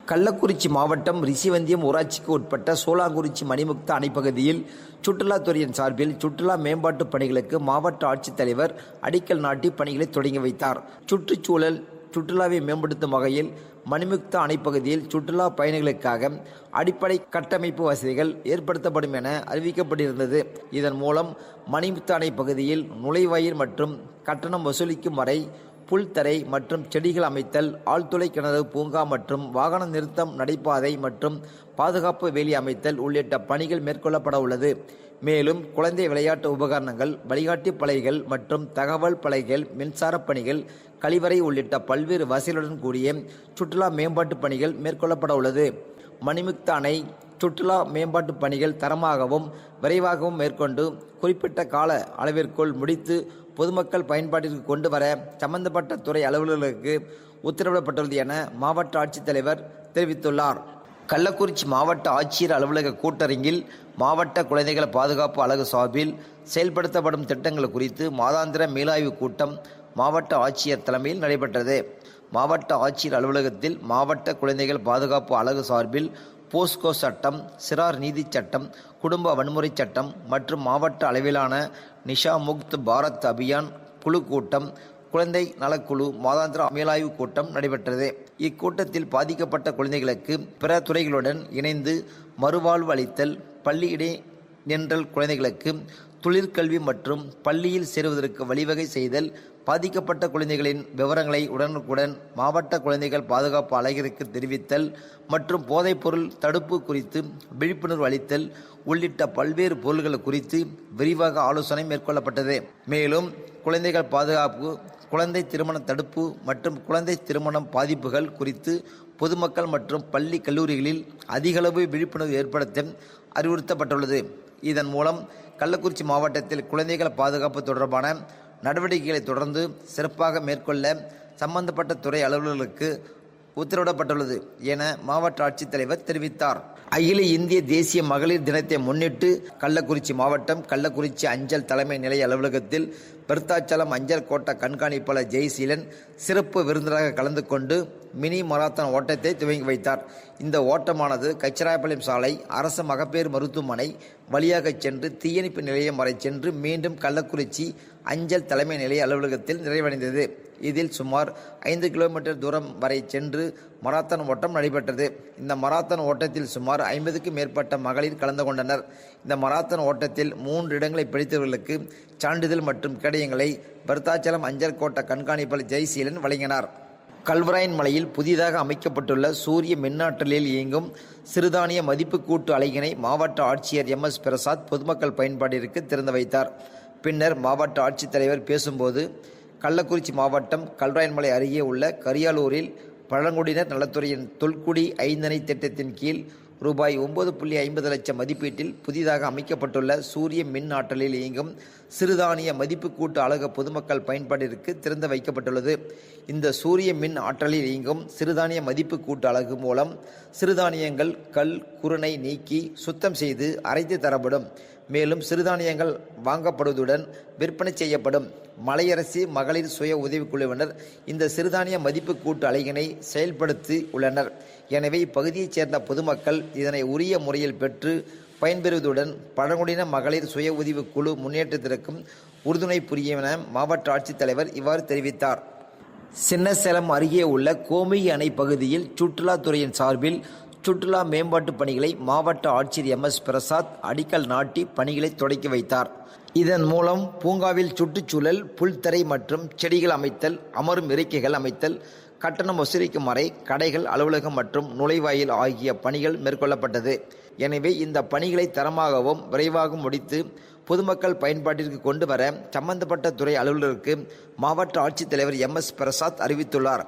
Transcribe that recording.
கள்ளக்குறிச்சி மாவட்டம் ரிஷிவந்தியம் ஊராட்சிக்கு உட்பட்ட சோலாங்குறிச்சி மணிமுக்த அணைப்பகுதியில் சுற்றுலாத்துறையின் சார்பில் சுற்றுலா மேம்பாட்டு பணிகளுக்கு மாவட்ட ஆட்சித்தலைவர் அடிக்கல் நாட்டி பணிகளை தொடங்கி வைத்தார். சுற்றுச்சூழல் சுற்றுலாவை மேம்படுத்தும் வகையில் மணிமுக்த அணைப்பகுதியில் சுற்றுலா பயணிகளுக்காக அடிப்படை கட்டமைப்பு வசதிகள் ஏற்படுத்தப்படும் என அறிவிக்கப்பட்டிருந்தது. இதன் மூலம் மணிமுக்த அணைப்பகுதியில் நுழைவாயில் மற்றும் கட்டணம் வசூலிக்கும் வரை புல்தரை மற்றும் செடிகள் அமைத்தல், ஆழ்துளை கிணறு, பூங்கா மற்றும் வாகன நிறுத்தம், நடைபாதை மற்றும் பாதுகாப்பு வேலி அமைத்தல் உள்ளிட்ட பணிகள் மேற்கொள்ளப்பட உள்ளது. மேலும் குழந்தை விளையாட்டு உபகரணங்கள், வழிகாட்டி பலகைகள் மற்றும் தகவல் பலகைகள், மின்சார பணிகள், கழிவறை உள்ளிட்ட பல்வேறு வசதிகளுடன் கூடிய சுற்றுலா மேம்பாட்டு பணிகள் மேற்கொள்ளப்பட உள்ளது. மணிமுக்த அணை சுற்றுலா மேம்பாட்டு பணிகள் தரமாகவும் விரைவாகவும் மேற்கொண்டு குறிப்பிட்ட கால அளவிற்குள் முடித்து பொதுமக்கள் பயன்பாட்டிற்கு கொண்டு வர சம்பந்தப்பட்ட துறை அலுவலர்களுக்கு உத்தரவிடப்பட்டுள்ளது என மாவட்ட ஆட்சித்தலைவர் தெரிவித்துள்ளார். கள்ளக்குறிச்சி மாவட்ட ஆட்சியர் அலுவலக கூட்டரங்கில் மாவட்ட குழந்தைகள் பாதுகாப்பு அலகு சார்பில் செயல்படுத்தப்படும் திட்டங்கள் குறித்து மாதாந்திர மீளாய்வு கூட்டம் மாவட்ட ஆட்சியர் தலைமையில் நடைபெற்றது. மாவட்ட ஆட்சியர் அலுவலகத்தில் மாவட்ட குழந்தைகள் பாதுகாப்பு அலகு சார்பில் போஸ்கோ சட்டம், சிறார் நீதி சட்டம், குடும்ப வன்முறை சட்டம் மற்றும் மாவட்ட அளவிலான நிஷா முக்த் பாரத் அபியான் குழு கூட்டம், குழந்தை நலக்குழு மாதாந்திர மீளாய்வு கூட்டம் நடைபெற்றது. இக்கூட்டத்தில் பாதிக்கப்பட்ட குழந்தைகளுக்கு பிற துறைகளுடன் இணைந்து மறுவாழ்வு அளித்தல், பள்ளி இடைநின்றல் குழந்தைகளுக்கு தொழிற்கல்வி மற்றும் பள்ளியில் சேருவதற்கு வழிவகை செய்தல், பாதிக்கப்பட்ட குழந்தைகளின் விவரங்களை உடனுக்குடன் மாவட்ட குழந்தைகள் பாதுகாப்பு அலகிற்கு தெரிவித்தல் மற்றும் போதைப்பொருள் தடுப்பு குறித்து விழிப்புணர்வு அளித்தல் உள்ளிட்ட பல்வேறு பொருள்கள் குறித்து விரிவாக ஆலோசனை மேற்கொள்ளப்பட்டது. மேலும் குழந்தைகள் பாதுகாப்பு, குழந்தை திருமண தடுப்பு மற்றும் குழந்தை திருமணம் பாதிப்புகள் குறித்து பொதுமக்கள் மற்றும் பள்ளி கல்லூரிகளில் அதிகளவு விழிப்புணர்வு ஏற்படுத்த அறிவுறுத்தப்பட்டுள்ளது. இதன் மூலம் கள்ளக்குறிச்சி மாவட்டத்தில் குழந்தைகள் பாதுகாப்பு தொடர்பான நடவடிக்கைகளை தொடர்ந்து சிறப்பாக மேற்கொள்ள சம்பந்தப்பட்ட துறை அலுவலர்களுக்கு உத்தரவிடப்பட்டுள்ளது என மாவட்ட ஆட்சித்தலைவர் தெரிவித்தார். அகில இந்திய தேசிய மகளிர் தினத்தை முன்னிட்டு கள்ளக்குறிச்சி மாவட்டம் கள்ளக்குறிச்சி அஞ்சல் தலைமை நிலைய அலுவலகத்தில் விருத்தாச்சலம் அஞ்சல் கோட்ட கண்காணிப்பாளர் ஜெய்சீலன் சிறப்பு விருந்தினராக கலந்து கொண்டு மினி மராத்தான் ஓட்டத்தை துவங்கி வைத்தார். இந்த ஓட்டமானது கச்சிராயபாளையம் சாலை, அரசு மகப்பேறு மருத்துவமனை வழியாக சென்று தீயணைப்பு நிலையம் வரை சென்று மீண்டும் கள்ளக்குறிச்சி அஞ்சல் தலைமை நிலைய அலுவலகத்தில் நிறைவடைந்தது. இதில் சுமார் 5 கிலோமீட்டர் தூரம் வரை சென்று மராத்தான் ஓட்டம் நடைபெற்றது. இந்த மராத்தான் ஓட்டத்தில் சுமார் 50க்கும் மேற்பட்ட மகளிர் கலந்து கொண்டனர். இந்த மராத்தான் ஓட்டத்தில் 3 இடங்களை பிடித்தவர்களுக்கு சான்றிதழ் மற்றும் கேடயங்களை விருத்தாச்சலம் அஞ்சல் கோட்ட கண்காணிப்பாளர் ஜெய்சீலன் வழங்கினார். கல்வராயன் மலையில் புதிதாக அமைக்கப்பட்டுள்ள சூரிய மின்னாற்றலில் இயங்கும் சிறுதானிய மதிப்பு கூட்டு அலகினை மாவட்ட ஆட்சியர் MS பிரசாத் பொதுமக்கள் பயன்பாட்டிற்கு திறந்து வைத்தார். பின்னர் மாவட்ட ஆட்சித்தலைவர் பேசும்போது, கள்ளக்குறிச்சி மாவட்டம் கல்வராயன்மலை அருகே உள்ள கரியாலூரில் பழங்குடியினர் நலத்துறையின் தொல்குடி ஐந்தணை திட்டத்தின் கீழ் ரூபாய் 9.50 லட்சம் மதிப்பீட்டில் புதிதாக அமைக்கப்பட்டுள்ள சூரிய மின் ஆற்றலில் இயங்கும் சிறுதானிய மதிப்பு கூட்டு அலகு பொதுமக்கள் பயன்பாட்டிற்கு திறந்து வைக்கப்பட்டுள்ளது. இந்த சூரிய மின் ஆற்றலில் இயங்கும் சிறுதானிய மதிப்பு கூட்டு அலகு மூலம் சிறுதானியங்கள் கல் குருணை நீக்கி சுத்தம் செய்து அரைத்து தரப்படும். மேலும் சிறுதானியங்கள் வாங்கப்படுவதுடன் விற்பனை செய்யப்படும். மலையரசி மகளிர் சுய உதவிக்குழுவினர் இந்த சிறுதானிய மதிப்பு கூட்டு அலகினை செயல்படுத்தி உள்ளனர். எனவே இப்பகுதியைச் சேர்ந்த பொதுமக்கள் இதனை உரிய முறையில் பெற்று பயன்பெறுவதுடன் பழங்குடியின மகளிர் சுய உதவி குழு முன்னேற்றத்திற்கும் உறுதுணை புரியும் என மாவட்ட ஆட்சித்தலைவர் இவ்வாறு தெரிவித்தார். சின்னசேலம் அருகே உள்ள கோமிகி அணை பகுதியில் சுற்றுலாத்துறையின் சார்பில் சுற்றுலா மேம்பாட்டு பணிகளை மாவட்ட ஆட்சியர் MS பிரசாத் அடிக்கல் நாட்டி பணிகளை தொடக்கி வைத்தார். இதன் மூலம் பூங்காவில் சுற்றுச்சூழல், புல்தரை மற்றும் செடிகள் அமைத்தல், அமரும் இருக்கைகள் அமைத்தல், கட்டணம் வசூலிக்கும் அறை, கடைகள், அலுவலகம் மற்றும் நுழைவாயில் ஆகிய பணிகள் மேற்கொள்ளப்பட்டது. எனவே இந்த பணிகளை தரமாகவும் விரைவாகவும் முடித்து பொதுமக்கள் பயன்பாட்டிற்கு கொண்டு வர சம்பந்தப்பட்ட துறை அலுவலருக்கு மாவட்ட ஆட்சித்தலைவர் MS பிரசாத் அறிவித்துள்ளார்.